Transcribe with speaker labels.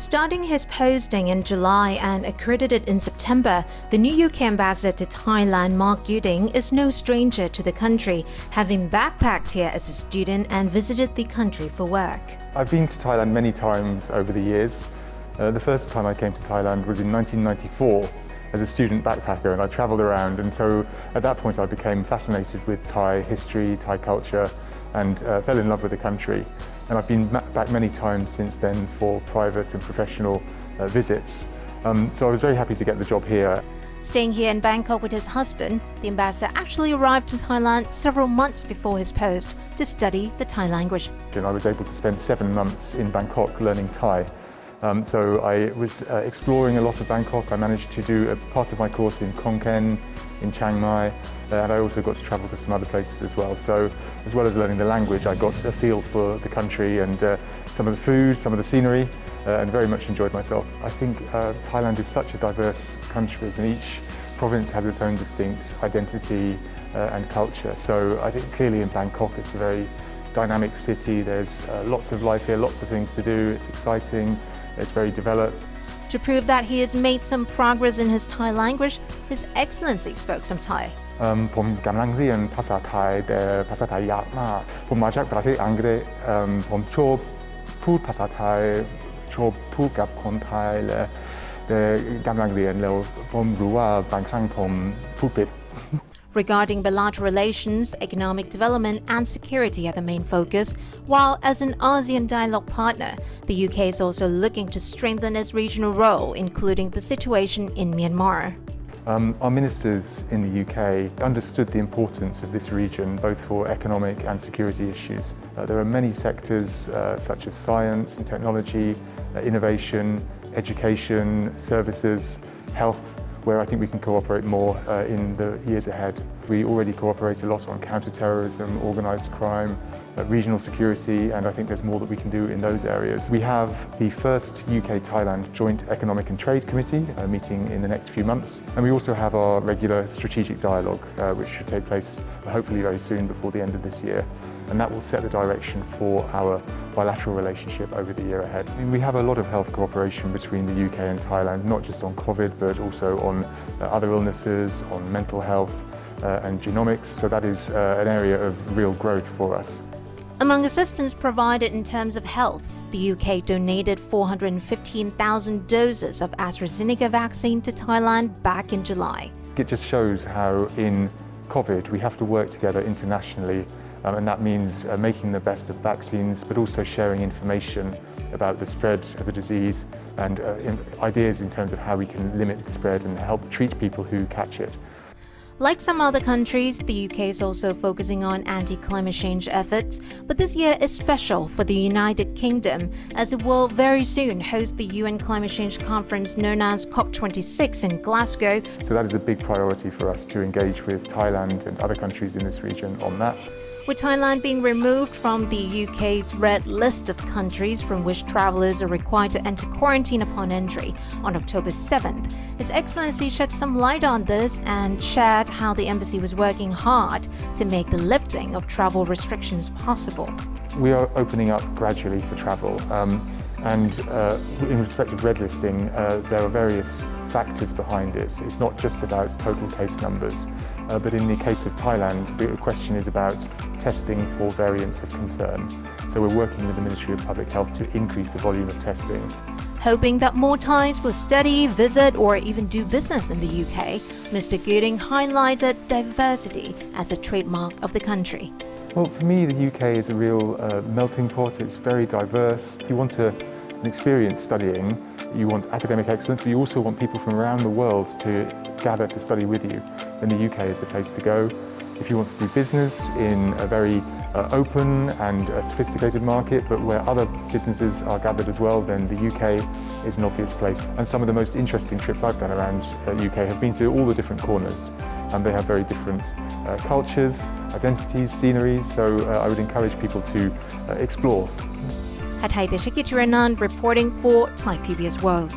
Speaker 1: Starting his posting in July and accredited in September, the new UK ambassador to Thailand, Mark Yuding, is no stranger to the country, having backpacked here as a student and visited the country for work.
Speaker 2: I've been to Thailand many times over the years. The first time I came to Thailand was in 1994 as a student backpacker, and I travelled around, and so at that point I became fascinated with Thai history, Thai culture, and fell in love with the country. And I've been back many times since then for private and professional visits. So I was very happy to get the job here.
Speaker 1: Staying here in Bangkok with his husband, the ambassador actually arrived in Thailand several months before his post to study the Thai language.
Speaker 2: And I was able to spend 7 months in Bangkok learning Thai. So I was exploring a lot of Bangkok. I managed to do a part of my course in Khon Kaen, in Chiang Mai, and I also got to travel to some other places as well. So as well as learning the language, I got a feel for the country and some of the food, some of the scenery, and very much enjoyed myself. I think Thailand is such a diverse country, and each province has its own distinct identity and culture. So I think clearly in Bangkok it's a very dynamic city. There's lots of life here, lots of things to do. It's exciting, it's very developed.
Speaker 1: To prove that he has made some progress in his Thai language, His Excellency spoke some Thai.
Speaker 2: ผมกำลังเรียนภาษาไทยแต่ภาษาไทยยากมากผมมาจากประเทศอังกฤษผมชอบพูดภาษาไทยชอบพูดกับคนไทยและกำลังเรียนแล้วผมรู้ว่าบางครั้งผมพูดผิด
Speaker 1: Regarding bilateral relations, economic development and security are the main focus, while as an ASEAN dialogue partner, the UK is also looking to strengthen its regional role, including the situation in Myanmar.
Speaker 2: Our ministers in the UK understood the importance of this region, both for economic and security issues. There are many sectors such as science and technology, innovation, education, services, health, where I think we can cooperate more in the years ahead. We already cooperate a lot on counter-terrorism, organised crime, regional security, and I think there's more that we can do in those areas. We have the first UK-Thailand Joint Economic and Trade Committee meeting in the next few months, and we also have our regular strategic dialogue, which should take place hopefully very soon before the end of this year. And that will set the direction for our bilateral relationship over the year ahead. I mean, we have a lot of health cooperation between the UK and Thailand, not just on COVID, but also on other illnesses, on mental health and genomics. So that is an area of real growth for us.
Speaker 1: Among assistance provided in terms of health, the UK donated 415,000 doses of AstraZeneca vaccine to Thailand back in July.
Speaker 2: It just shows how in COVID we have to work together internationally. And that means making the best of vaccines, but also sharing information about the spread of the disease and ideas in terms of how we can limit the spread and help treat people who catch it.
Speaker 1: Like some other countries, the UK is also focusing on anti-climate change efforts, but this year is special for the United Kingdom as it will very soon host the UN Climate Change Conference known as COP26 in Glasgow.
Speaker 2: So that is a big priority for us to engage with Thailand and other countries in this region on that.
Speaker 1: With Thailand being removed from the UK's red list of countries from which travellers are required to enter quarantine upon entry on October 7th, His Excellency shed some light on this and shared how the embassy was working hard to make the lifting of travel restrictions possible.
Speaker 2: We are opening up gradually for travel. And in respect of red listing, there are various factors behind it. It's not just about total case numbers, but in the case of Thailand, the question is about testing for variants of concern. So we're working with the Ministry of Public Health to increase the volume of testing.
Speaker 1: Hoping that more Thais will study, visit or even do business in the UK, Mr. Gooding highlighted diversity as a trademark of the country.
Speaker 2: Well, for me, the UK is a real melting pot. It's very diverse. If you want an experience studying, you want academic excellence, but you also want people from around the world to gather to study with you, then the UK is the place to go. If you want to do business in a very open and sophisticated market, but where other businesses are gathered as well, then the UK is an obvious place. And some of the most interesting trips I've done around the UK have been to all the different corners. And they have very different cultures, identities, sceneries, so I would encourage people to explore.
Speaker 1: Hatay Deshikitiranan reporting for Thai PBS World.